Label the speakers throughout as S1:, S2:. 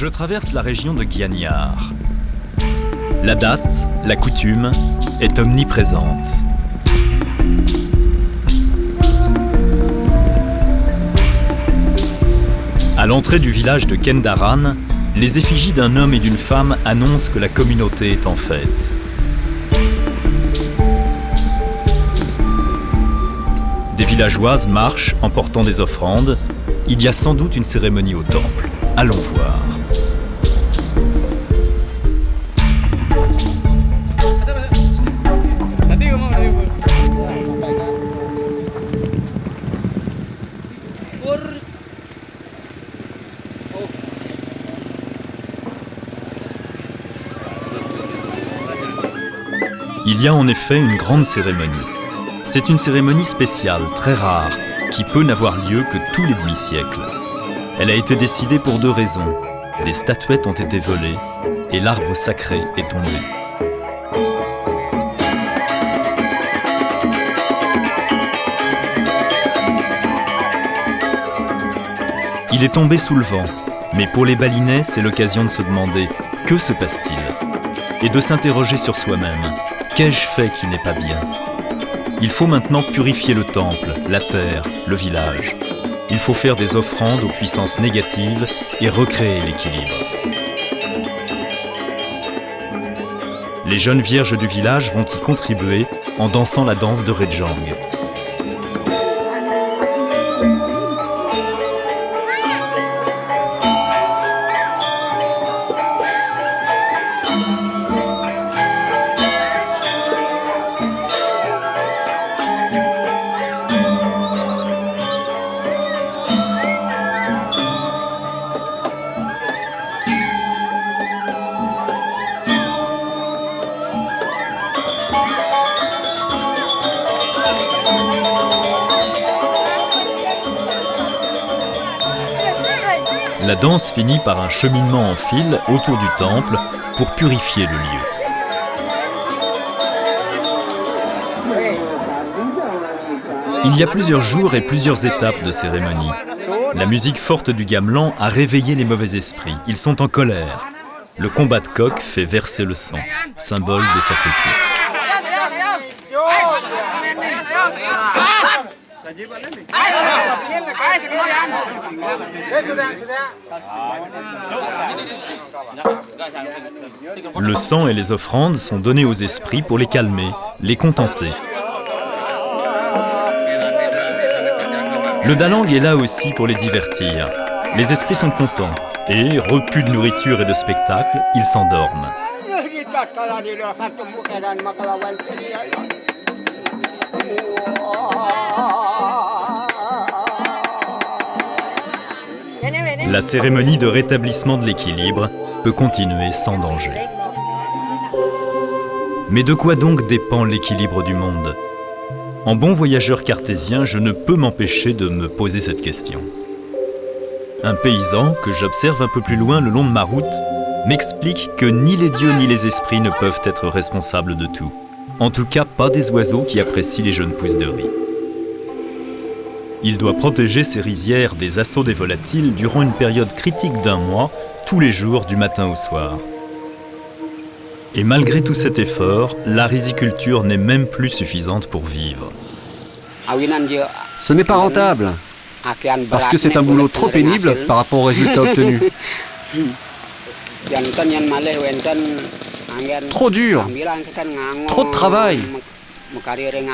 S1: Je traverse la région de Gianyar. La date, la coutume, est omniprésente. À l'entrée du village de Kendaran, les effigies d'un homme et d'une femme annoncent que la communauté est en fête. Des villageoises marchent en portant des offrandes. Il y a sans doute une cérémonie au temple. Allons voir. Il y a en effet une grande cérémonie. C'est une cérémonie spéciale, très rare, qui peut n'avoir lieu que tous les demi-siècles. Elle a été décidée pour deux raisons. Des statuettes ont été volées et l'arbre sacré est tombé. Il est tombé sous le vent, mais pour les Balinais, c'est l'occasion de se demander « Que se passe-t-il ?» et de s'interroger sur soi-même. Qu'ai-je fait qui n'est pas bien ? Il faut maintenant purifier le temple, la terre, le village. Il faut faire des offrandes aux puissances négatives et recréer l'équilibre. Les jeunes vierges du village vont y contribuer en dansant la danse de Rejang. La danse finit par un cheminement en file autour du temple pour purifier le lieu. Il y a plusieurs jours et plusieurs étapes de cérémonie. La musique forte du gamelan a réveillé les mauvais esprits. Ils sont en colère. Le combat de coq fait verser le sang, symbole de sacrifice. Le sang et les offrandes sont donnés aux esprits pour les calmer, les contenter. Le dalang est là aussi pour les divertir. Les esprits sont contents et, repus de nourriture et de spectacle, ils s'endorment. La cérémonie de rétablissement de l'équilibre peut continuer sans danger. Mais de quoi donc dépend l'équilibre du monde ? En bon voyageur cartésien, je ne peux m'empêcher de me poser cette question. Un paysan, que j'observe un peu plus loin le long de ma route, m'explique que ni les dieux ni les esprits ne peuvent être responsables de tout. En tout cas, pas des oiseaux qui apprécient les jeunes pousses de riz. Il doit protéger ses rizières des assauts des volatiles durant une période critique d'1 mois, tous les jours du matin au soir. Et malgré tout cet effort, la riziculture n'est même plus suffisante pour vivre.
S2: Ce n'est pas rentable, parce que c'est un boulot trop pénible par rapport aux résultats obtenus. Trop dur, trop de travail.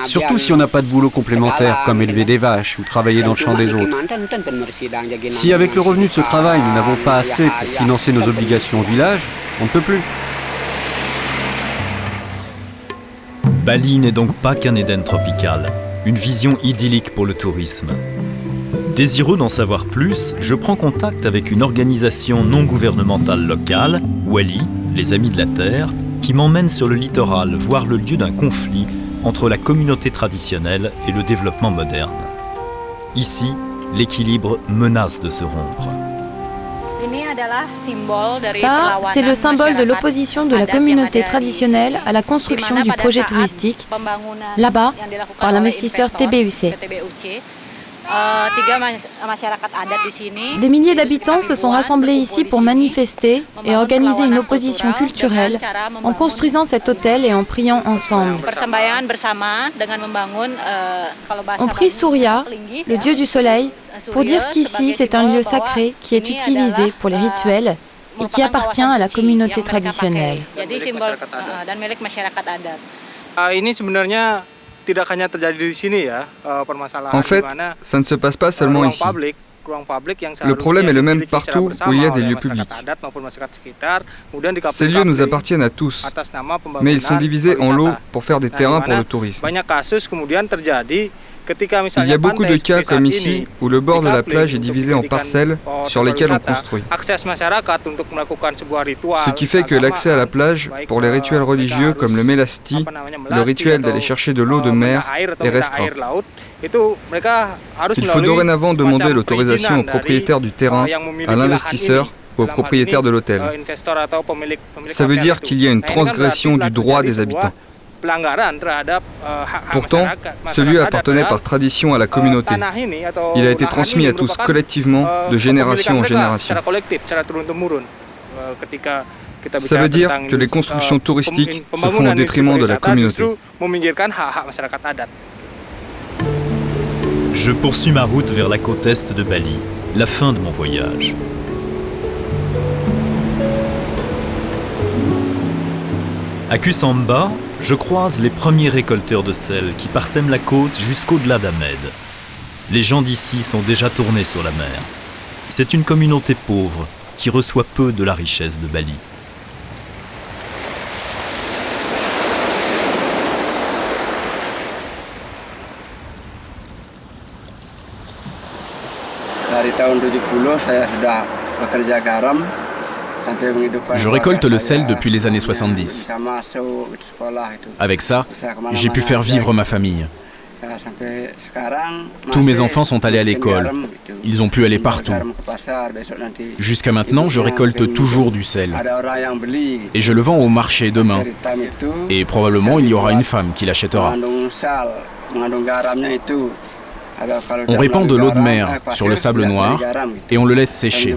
S2: Surtout si on n'a pas de boulot complémentaire comme élever des vaches ou travailler dans le champ des autres. Si avec le revenu de ce travail nous n'avons pas assez pour financer nos obligations au village, on ne peut plus.
S1: Bali n'est donc pas qu'un Éden tropical, une vision idyllique pour le tourisme. Désireux d'en savoir plus, je prends contact avec une organisation non gouvernementale locale, Wali, les Amis de la Terre, qui m'emmène sur le littoral voir le lieu d'un conflit entre la communauté traditionnelle et le développement moderne. Ici, l'équilibre menace de se rompre.
S3: Ça, c'est le symbole de l'opposition de la communauté traditionnelle à la construction du projet touristique, là-bas, par l'investisseur TBUC. Des milliers d'habitants se sont rassemblés ici pour manifester et organiser une opposition culturelle en construisant cet hôtel et en priant ensemble. On prie Surya, le dieu du soleil, pour dire qu'ici c'est un lieu sacré qui est utilisé pour les rituels et qui appartient à la communauté traditionnelle.
S4: En fait, ça ne se passe pas seulement ici. Le problème est le même partout où il y a des lieux publics. Ces lieux nous appartiennent à tous, mais ils sont divisés en lots pour faire des terrains pour le tourisme. Il y a beaucoup de cas comme ici où le bord de la plage est divisé en parcelles sur lesquelles on construit. Ce qui fait que l'accès à la plage pour les rituels religieux comme le melasti, le rituel d'aller chercher de l'eau de mer, est restreint. Il faut dorénavant demander l'autorisation au propriétaire du terrain, à l'investisseur ou au propriétaire de l'hôtel. Ça veut dire qu'il y a une transgression du droit des habitants. Pourtant, ce lieu appartenait par tradition à la communauté. Il a été transmis à tous collectivement de génération en génération. Ça veut dire que les constructions touristiques se font au détriment de la communauté.
S1: Je poursuis ma route vers la côte est de Bali, la fin de mon voyage. À Kusamba, je croise les premiers récolteurs de sel qui parsèment la côte jusqu'au-delà d'Ahmed. Les gens d'ici sont déjà tournés sur la mer. C'est une communauté pauvre qui reçoit peu de la richesse de Bali.
S5: Je récolte le sel depuis les années 70. Avec ça, j'ai pu faire vivre ma famille. Tous mes enfants sont allés à l'école. Ils ont pu aller partout. Jusqu'à maintenant, je récolte toujours du sel. Et je le vends au marché demain. Et probablement, il y aura une femme qui l'achètera. On répand de l'eau de mer sur le sable noir et on le laisse sécher.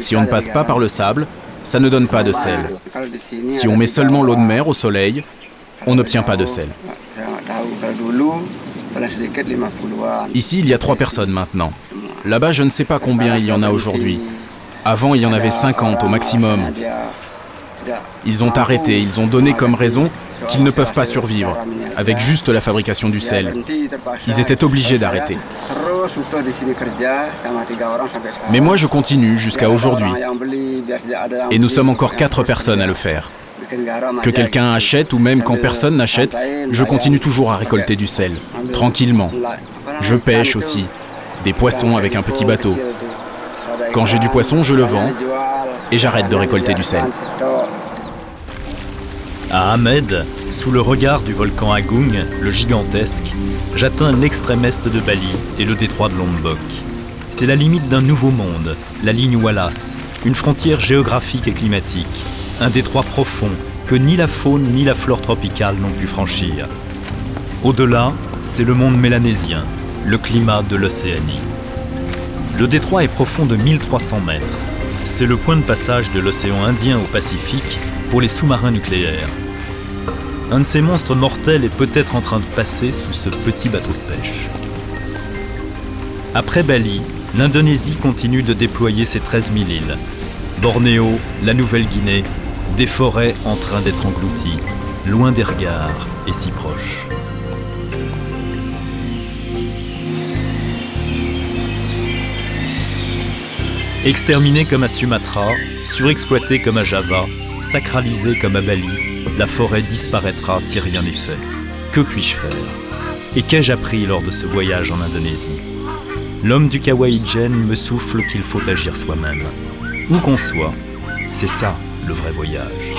S5: Si on ne passe pas par le sable, ça ne donne pas de sel. Si on met seulement l'eau de mer au soleil, on n'obtient pas de sel. Ici, il y a 3 personnes maintenant. Là-bas, je ne sais pas combien il y en a aujourd'hui. Avant, il y en avait 50 au maximum. Ils ont arrêté, ils ont donné comme raison qu'ils ne peuvent pas survivre avec juste la fabrication du sel. Ils étaient obligés d'arrêter. Mais moi, je continue jusqu'à aujourd'hui. Et nous sommes encore 4 personnes à le faire. Que quelqu'un achète ou même quand personne n'achète, je continue toujours à récolter du sel, tranquillement. Je pêche aussi, des poissons avec un petit bateau. Quand j'ai du poisson, je le vends et j'arrête de récolter du sel.
S1: À Ahmed, sous le regard du volcan Agung, le gigantesque, j'atteins l'extrême est de Bali et le détroit de Lombok. C'est la limite d'un nouveau monde, la ligne Wallace, une frontière géographique et climatique, un détroit profond que ni la faune ni la flore tropicale n'ont pu franchir. Au-delà, c'est le monde mélanésien, le climat de l'Océanie. Le détroit est profond de 1300 mètres. C'est le point de passage de l'océan Indien au Pacifique pour les sous-marins nucléaires. Un de ces monstres mortels est peut-être en train de passer sous ce petit bateau de pêche. Après Bali, l'Indonésie continue de déployer ses 13 000 îles. Bornéo, la Nouvelle-Guinée, des forêts en train d'être englouties, loin des regards et si proches. Exterminée comme à Sumatra, surexploitée comme à Java, sacralisée comme à Bali, la forêt disparaîtra si rien n'est fait. Que puis-je faire? Et qu'ai-je appris lors de ce voyage en Indonésie? L'homme du Kawaii-Jen me souffle qu'il faut agir soi-même. Où qu'on soit, c'est ça le vrai voyage.